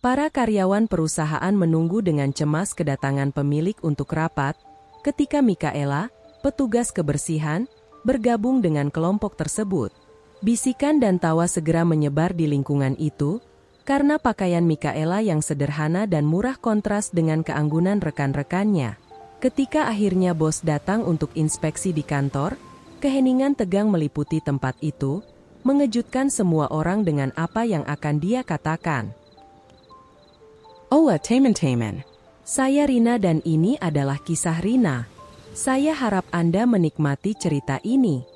Para karyawan perusahaan menunggu dengan cemas kedatangan pemilik untuk rapat, ketika Mikaela, petugas kebersihan, bergabung dengan kelompok tersebut. Bisikan dan tawa segera menyebar di lingkungan itu, karena pakaian Mikaela yang sederhana dan murah kontras dengan keanggunan rekan-rekannya. Ketika akhirnya bos datang untuk inspeksi di kantor, keheningan tegang meliputi tempat itu, mengejutkan semua orang dengan apa yang akan dia katakan. Hola teman-teman. Saya Rina dan ini adalah kisah Rina. Saya harap Anda menikmati cerita ini.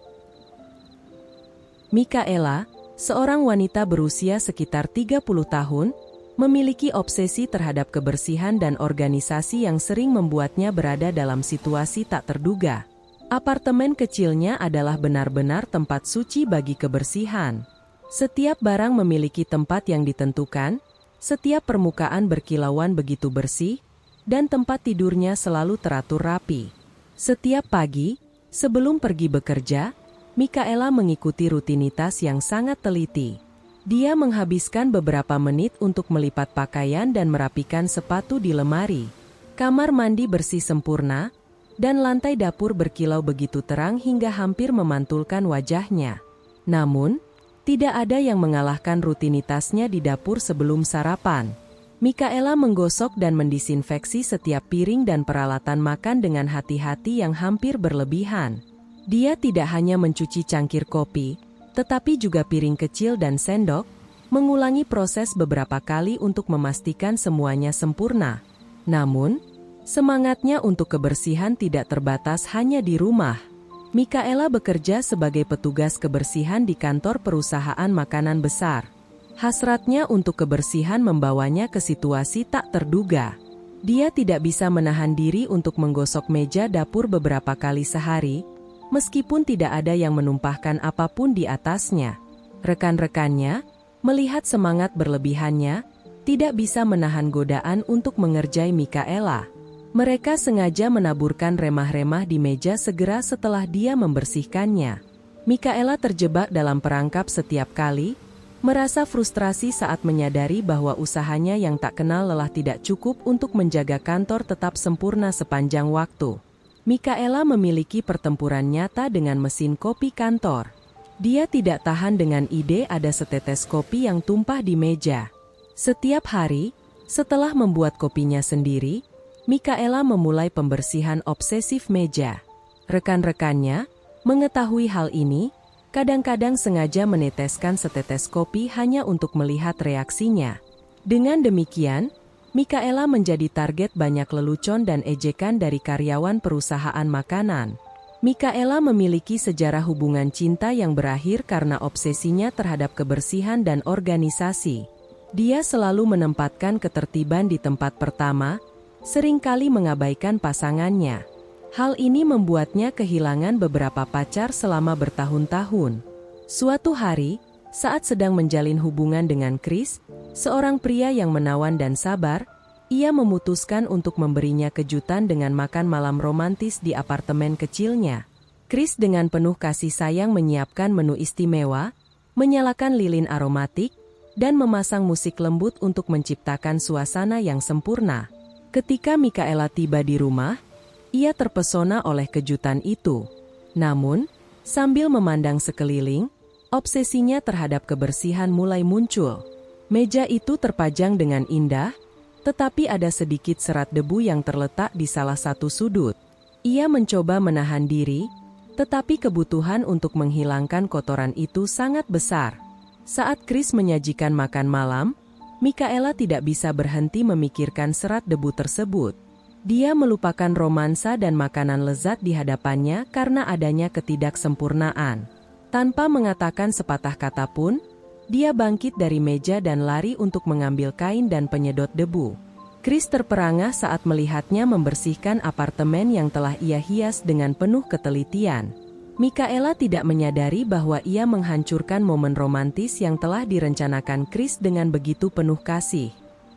Mikaela, seorang wanita berusia sekitar 30 tahun, memiliki obsesi terhadap kebersihan dan organisasi yang sering membuatnya berada dalam situasi tak terduga. Apartemen kecilnya adalah benar-benar tempat suci bagi kebersihan. Setiap barang memiliki tempat yang ditentukan, setiap permukaan berkilauan begitu bersih, dan tempat tidurnya selalu teratur rapi. Setiap pagi, sebelum pergi bekerja, Mikaela mengikuti rutinitas yang sangat teliti. Dia menghabiskan beberapa menit untuk melipat pakaian dan merapikan sepatu di lemari. Kamar mandi bersih sempurna, dan lantai dapur berkilau begitu terang hingga hampir memantulkan wajahnya. Namun, tidak ada yang mengalahkan rutinitasnya di dapur sebelum sarapan. Mikaela menggosok dan mendisinfeksi setiap piring dan peralatan makan dengan hati-hati yang hampir berlebihan. Dia tidak hanya mencuci cangkir kopi, tetapi juga piring kecil dan sendok, mengulangi proses beberapa kali untuk memastikan semuanya sempurna. Namun, semangatnya untuk kebersihan tidak terbatas hanya di rumah. Mikaela bekerja sebagai petugas kebersihan di kantor perusahaan makanan besar. Hasratnya untuk kebersihan membawanya ke situasi tak terduga. Dia tidak bisa menahan diri untuk menggosok meja dapur beberapa kali sehari, meskipun tidak ada yang menumpahkan apapun di atasnya. Rekan-rekannya, melihat semangat berlebihannya, tidak bisa menahan godaan untuk mengerjai Mikaela. Mereka sengaja menaburkan remah-remah di meja segera setelah dia membersihkannya. Mikaela terjebak dalam perangkap setiap kali, merasa frustrasi saat menyadari bahwa usahanya yang tak kenal lelah tidak cukup untuk menjaga kantor tetap sempurna sepanjang waktu. Mikaela memiliki pertempuran nyata dengan mesin kopi kantor. Dia tidak tahan dengan ide ada setetes kopi yang tumpah di meja. Setiap hari, setelah membuat kopinya sendiri, Mikaela memulai pembersihan obsesif meja. Rekan-rekannya, mengetahui hal ini, kadang-kadang sengaja meneteskan setetes kopi hanya untuk melihat reaksinya. Dengan demikian, Mikaela menjadi target banyak lelucon dan ejekan dari karyawan perusahaan makanan. Mikaela memiliki sejarah hubungan cinta yang berakhir karena obsesinya terhadap kebersihan dan organisasi. Dia selalu menempatkan ketertiban di tempat pertama, seringkali mengabaikan pasangannya. Hal ini membuatnya kehilangan beberapa pacar selama bertahun-tahun. Suatu hari, saat sedang menjalin hubungan dengan Chris, seorang pria yang menawan dan sabar, ia memutuskan untuk memberinya kejutan dengan makan malam romantis di apartemen kecilnya. Chris dengan penuh kasih sayang menyiapkan menu istimewa, menyalakan lilin aromatik, dan memasang musik lembut untuk menciptakan suasana yang sempurna. Ketika Mikaela tiba di rumah, ia terpesona oleh kejutan itu. Namun, sambil memandang sekeliling, obsesinya terhadap kebersihan mulai muncul. Meja itu terpajang dengan indah, tetapi ada sedikit serat debu yang terletak di salah satu sudut. Ia mencoba menahan diri, tetapi kebutuhan untuk menghilangkan kotoran itu sangat besar. Saat Chris menyajikan makan malam, Mikaela tidak bisa berhenti memikirkan serat debu tersebut. Dia melupakan romansa dan makanan lezat di hadapannya karena adanya ketidaksempurnaan. Tanpa mengatakan sepatah kata pun, dia bangkit dari meja dan lari untuk mengambil kain dan penyedot debu. Chris terperangah saat melihatnya membersihkan apartemen yang telah ia hias dengan penuh ketelitian. Mikaela tidak menyadari bahwa ia menghancurkan momen romantis yang telah direncanakan Chris dengan begitu penuh kasih.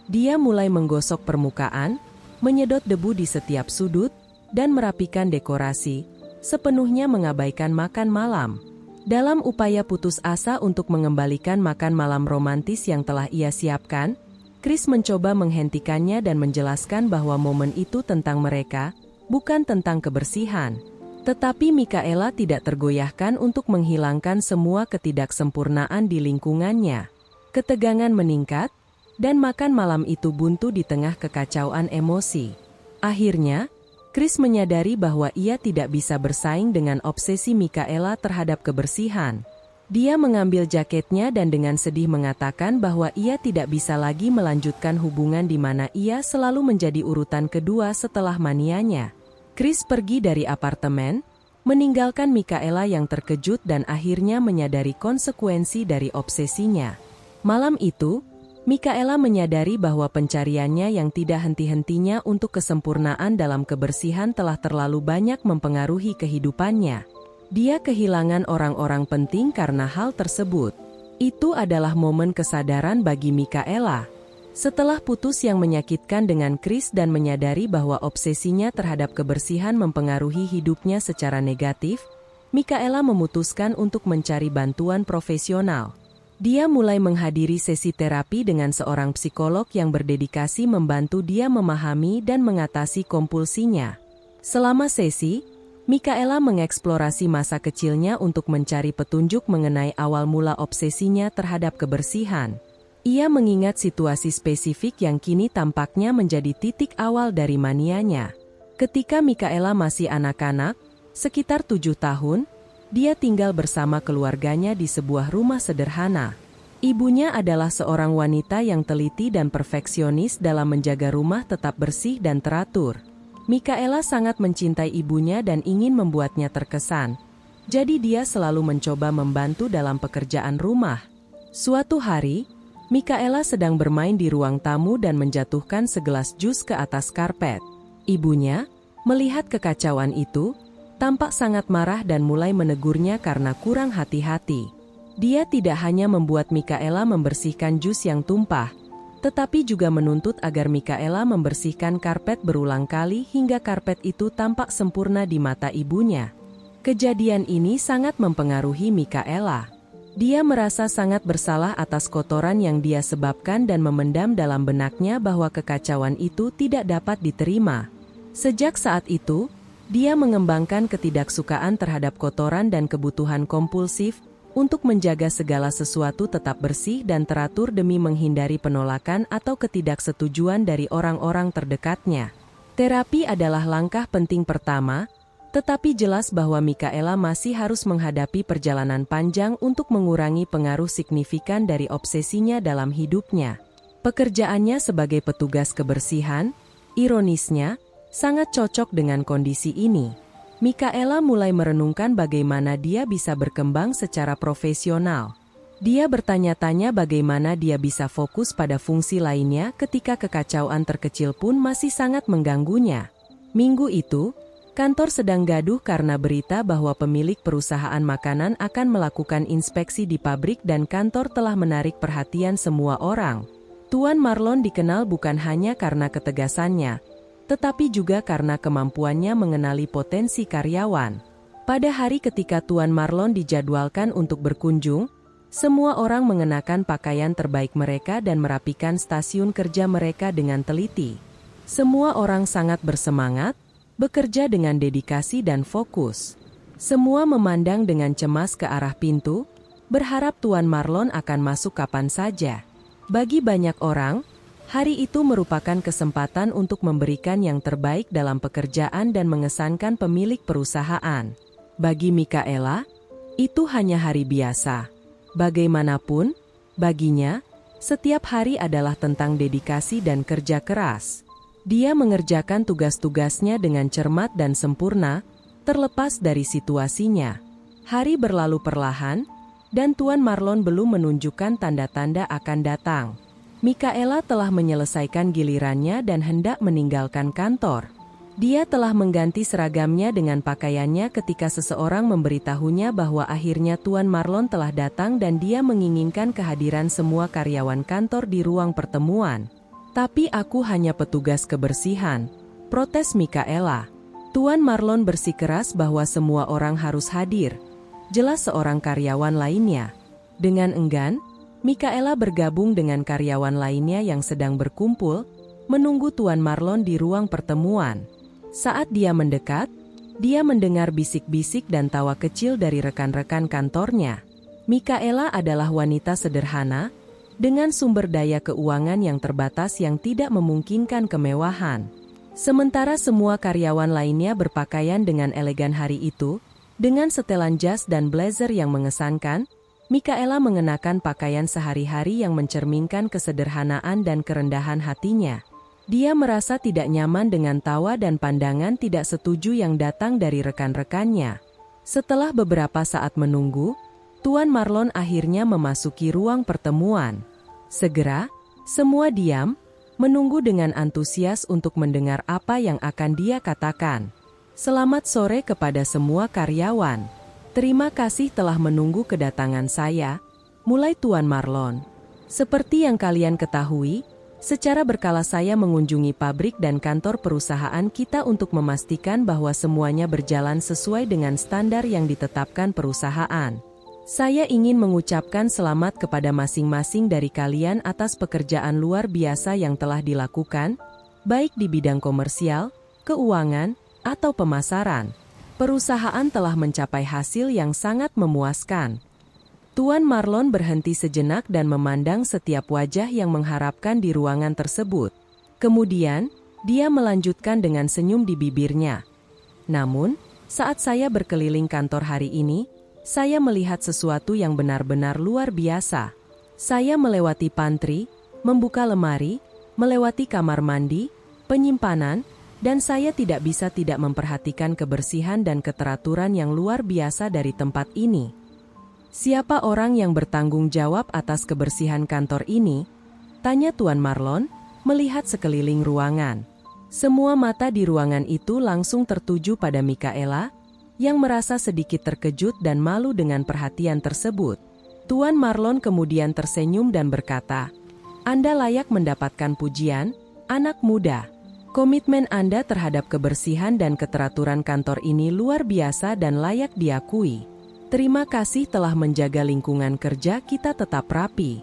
Dia mulai menggosok permukaan, menyedot debu di setiap sudut, dan merapikan dekorasi, sepenuhnya mengabaikan makan malam. Dalam upaya putus asa untuk mengembalikan makan malam romantis yang telah ia siapkan, Chris mencoba menghentikannya dan menjelaskan bahwa momen itu tentang mereka, bukan tentang kebersihan. Tetapi Michaela tidak tergoyahkan untuk menghilangkan semua ketidaksempurnaan di lingkungannya. Ketegangan meningkat, dan makan malam itu buntu di tengah kekacauan emosi. Akhirnya, Chris menyadari bahwa ia tidak bisa bersaing dengan obsesi Michaela terhadap kebersihan. Dia mengambil jaketnya dan dengan sedih mengatakan bahwa ia tidak bisa lagi melanjutkan hubungan di mana ia selalu menjadi urutan kedua setelah manianya. Chris pergi dari apartemen, meninggalkan Michaela yang terkejut dan akhirnya menyadari konsekuensi dari obsesinya. Malam itu, Michaela menyadari bahwa pencariannya yang tidak henti-hentinya untuk kesempurnaan dalam kebersihan telah terlalu banyak mempengaruhi kehidupannya. Dia kehilangan orang-orang penting karena hal tersebut. Itu adalah momen kesadaran bagi Michaela. Setelah putus yang menyakitkan dengan Chris dan menyadari bahwa obsesinya terhadap kebersihan mempengaruhi hidupnya secara negatif, Michaela memutuskan untuk mencari bantuan profesional. Dia mulai menghadiri sesi terapi dengan seorang psikolog yang berdedikasi membantu dia memahami dan mengatasi kompulsinya. Selama sesi, Michaela mengeksplorasi masa kecilnya untuk mencari petunjuk mengenai awal mula obsesinya terhadap kebersihan. Ia mengingat situasi spesifik yang kini tampaknya menjadi titik awal dari manianya. Ketika Michaela masih anak-anak, sekitar 7 tahun, dia tinggal bersama keluarganya di sebuah rumah sederhana. Ibunya adalah seorang wanita yang teliti dan perfeksionis dalam menjaga rumah tetap bersih dan teratur. Michaela sangat mencintai ibunya dan ingin membuatnya terkesan. Jadi dia selalu mencoba membantu dalam pekerjaan rumah. Suatu hari, Michaela sedang bermain di ruang tamu dan menjatuhkan segelas jus ke atas karpet. Ibunya, melihat kekacauan itu, tampak sangat marah dan mulai menegurnya karena kurang hati-hati. Dia tidak hanya membuat Michaela membersihkan jus yang tumpah, tetapi juga menuntut agar Michaela membersihkan karpet berulang kali hingga karpet itu tampak sempurna di mata ibunya. Kejadian ini sangat mempengaruhi Michaela. Dia merasa sangat bersalah atas kotoran yang dia sebabkan dan memendam dalam benaknya bahwa kekacauan itu tidak dapat diterima. Sejak saat itu, dia mengembangkan ketidaksukaan terhadap kotoran dan kebutuhan kompulsif untuk menjaga segala sesuatu tetap bersih dan teratur demi menghindari penolakan atau ketidaksetujuan dari orang-orang terdekatnya. Terapi adalah langkah penting pertama, tetapi jelas bahwa Michaela masih harus menghadapi perjalanan panjang untuk mengurangi pengaruh signifikan dari obsesinya dalam hidupnya. Pekerjaannya sebagai petugas kebersihan, ironisnya, sangat cocok dengan kondisi ini. Michaela mulai merenungkan bagaimana dia bisa berkembang secara profesional. Dia bertanya-tanya bagaimana dia bisa fokus pada fungsi lainnya ketika kekacauan terkecil pun masih sangat mengganggunya. Minggu itu, kantor sedang gaduh karena berita bahwa pemilik perusahaan makanan akan melakukan inspeksi di pabrik dan kantor telah menarik perhatian semua orang. Tuan Marlon dikenal bukan hanya karena ketegasannya, tetapi juga karena kemampuannya mengenali potensi karyawan. Pada hari ketika Tuan Marlon dijadwalkan untuk berkunjung, semua orang mengenakan pakaian terbaik mereka dan merapikan stasiun kerja mereka dengan teliti. Semua orang sangat bersemangat, bekerja dengan dedikasi dan fokus. Semua memandang dengan cemas ke arah pintu, berharap Tuan Marlon akan masuk kapan saja. Bagi banyak orang, hari itu merupakan kesempatan untuk memberikan yang terbaik dalam pekerjaan dan mengesankan pemilik perusahaan. Bagi Michaela, itu hanya hari biasa. Bagaimanapun, baginya, setiap hari adalah tentang dedikasi dan kerja keras. Dia mengerjakan tugas-tugasnya dengan cermat dan sempurna, terlepas dari situasinya. Hari berlalu perlahan, dan Tuan Marlon belum menunjukkan tanda-tanda akan datang. Michaela telah menyelesaikan gilirannya dan hendak meninggalkan kantor. Dia telah mengganti seragamnya dengan pakaiannya ketika seseorang memberitahunya bahwa akhirnya Tuan Marlon telah datang dan dia menginginkan kehadiran semua karyawan kantor di ruang pertemuan. "Tapi aku hanya petugas kebersihan," protes Michaela. Tuan Marlon bersikeras bahwa semua orang harus hadir. Jelas seorang karyawan lainnya. Dengan enggan, Mikaela bergabung dengan karyawan lainnya yang sedang berkumpul, menunggu Tuan Marlon di ruang pertemuan. Saat dia mendekat, dia mendengar bisik-bisik dan tawa kecil dari rekan-rekan kantornya. Mikaela adalah wanita sederhana, dengan sumber daya keuangan yang terbatas yang tidak memungkinkan kemewahan. Sementara semua karyawan lainnya berpakaian dengan elegan hari itu, dengan setelan jas dan blazer yang mengesankan, Mikaela mengenakan pakaian sehari-hari yang mencerminkan kesederhanaan dan kerendahan hatinya. Dia merasa tidak nyaman dengan tawa dan pandangan tidak setuju yang datang dari rekan-rekannya. Setelah beberapa saat menunggu, Tuan Marlon akhirnya memasuki ruang pertemuan. Segera, semua diam, menunggu dengan antusias untuk mendengar apa yang akan dia katakan. Selamat sore kepada semua karyawan. Terima kasih telah menunggu kedatangan saya, mulai Tuan Marlon. Seperti yang kalian ketahui, secara berkala saya mengunjungi pabrik dan kantor perusahaan kita untuk memastikan bahwa semuanya berjalan sesuai dengan standar yang ditetapkan perusahaan. Saya ingin mengucapkan selamat kepada masing-masing dari kalian atas pekerjaan luar biasa yang telah dilakukan, baik di bidang komersial, keuangan, atau pemasaran. Perusahaan telah mencapai hasil yang sangat memuaskan. Tuan Marlon berhenti sejenak dan memandang setiap wajah yang mengharapkan di ruangan tersebut. Kemudian, dia melanjutkan dengan senyum di bibirnya. Namun, saat saya berkeliling kantor hari ini, saya melihat sesuatu yang benar-benar luar biasa. Saya melewati pantry, membuka lemari, melewati kamar mandi, penyimpanan, dan saya tidak bisa tidak memperhatikan kebersihan dan keteraturan yang luar biasa dari tempat ini. Siapa orang yang bertanggung jawab atas kebersihan kantor ini? Tanya Tuan Marlon, melihat sekeliling ruangan. Semua mata di ruangan itu langsung tertuju pada Mikaela, yang merasa sedikit terkejut dan malu dengan perhatian tersebut. Tuan Marlon kemudian tersenyum dan berkata, "Anda layak mendapatkan pujian, anak muda. Komitmen Anda terhadap kebersihan dan keteraturan kantor ini luar biasa dan layak diakui. Terima kasih telah menjaga lingkungan kerja kita tetap rapi."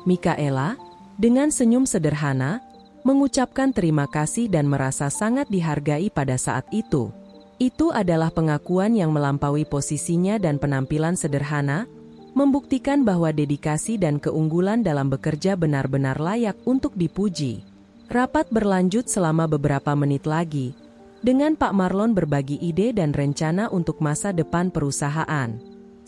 Mikaela, dengan senyum sederhana, mengucapkan terima kasih dan merasa sangat dihargai pada saat itu. Itu adalah pengakuan yang melampaui posisinya dan penampilan sederhana, membuktikan bahwa dedikasi dan keunggulan dalam bekerja benar-benar layak untuk dipuji. Rapat berlanjut selama beberapa menit lagi, dengan Pak Marlon berbagi ide dan rencana untuk masa depan perusahaan.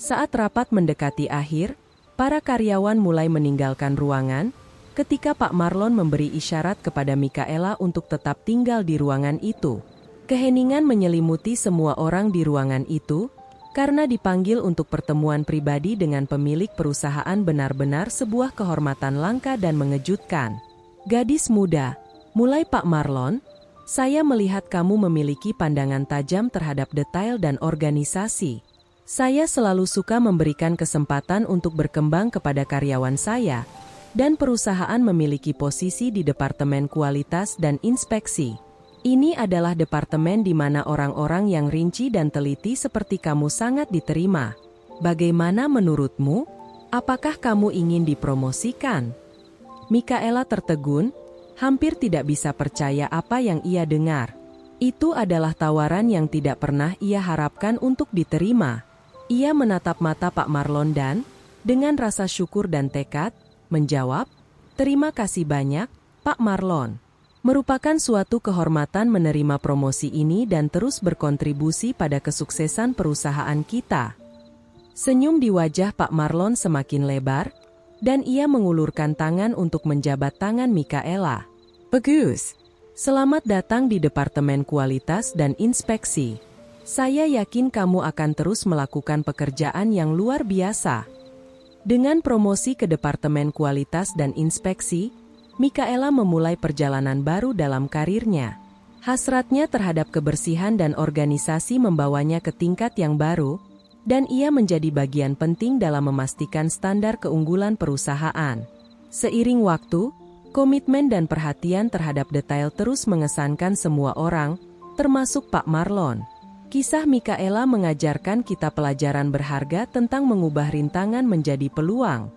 Saat rapat mendekati akhir, para karyawan mulai meninggalkan ruangan, ketika Pak Marlon memberi isyarat kepada Mikaela untuk tetap tinggal di ruangan itu. Keheningan menyelimuti semua orang di ruangan itu, karena dipanggil untuk pertemuan pribadi dengan pemilik perusahaan benar-benar sebuah kehormatan langka dan mengejutkan. "Gadis muda," mulai Pak Marlon, "saya melihat kamu memiliki pandangan tajam terhadap detail dan organisasi. Saya selalu suka memberikan kesempatan untuk berkembang kepada karyawan saya, dan perusahaan memiliki posisi di Departemen Kualitas dan Inspeksi. Ini adalah departemen di mana orang-orang yang rinci dan teliti seperti kamu sangat diterima. Bagaimana menurutmu? Apakah kamu ingin dipromosikan?" Mikaela tertegun, hampir tidak bisa percaya apa yang ia dengar. Itu adalah tawaran yang tidak pernah ia harapkan untuk diterima. Ia menatap mata Pak Marlon dan, dengan rasa syukur dan tekad, menjawab, "Terima kasih banyak, Pak Marlon. Merupakan suatu kehormatan menerima promosi ini dan terus berkontribusi pada kesuksesan perusahaan kita." Senyum di wajah Pak Marlon semakin lebar, dan ia mengulurkan tangan untuk menjabat tangan Mikaela. "Bagus. Selamat datang di Departemen Kualitas dan Inspeksi. Saya yakin kamu akan terus melakukan pekerjaan yang luar biasa." Dengan promosi ke Departemen Kualitas dan Inspeksi, Mikaela memulai perjalanan baru dalam karirnya. Hasratnya terhadap kebersihan dan organisasi membawanya ke tingkat yang baru, dan ia menjadi bagian penting dalam memastikan standar keunggulan perusahaan. Seiring waktu, komitmen dan perhatian terhadap detail terus mengesankan semua orang, termasuk Pak Marlon. Kisah Mikaela mengajarkan kita pelajaran berharga tentang mengubah rintangan menjadi peluang.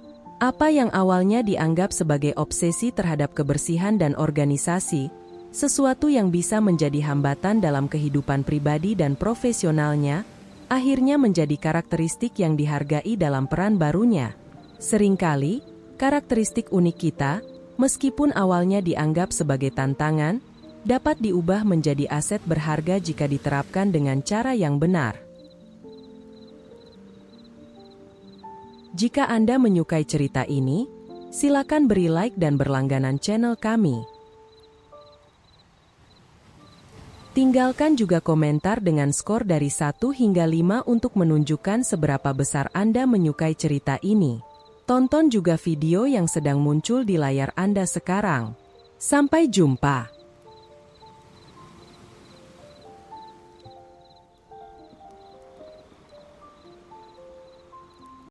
Apa yang awalnya dianggap sebagai obsesi terhadap kebersihan dan organisasi, sesuatu yang bisa menjadi hambatan dalam kehidupan pribadi dan profesionalnya, akhirnya menjadi karakteristik yang dihargai dalam peran barunya. Seringkali, karakteristik unik kita, meskipun awalnya dianggap sebagai tantangan, dapat diubah menjadi aset berharga jika diterapkan dengan cara yang benar. Jika Anda menyukai cerita ini, silakan beri like dan berlangganan channel kami. Tinggalkan juga komentar dengan skor dari 1 hingga 5 untuk menunjukkan seberapa besar Anda menyukai cerita ini. Tonton juga video yang sedang muncul di layar Anda sekarang. Sampai jumpa!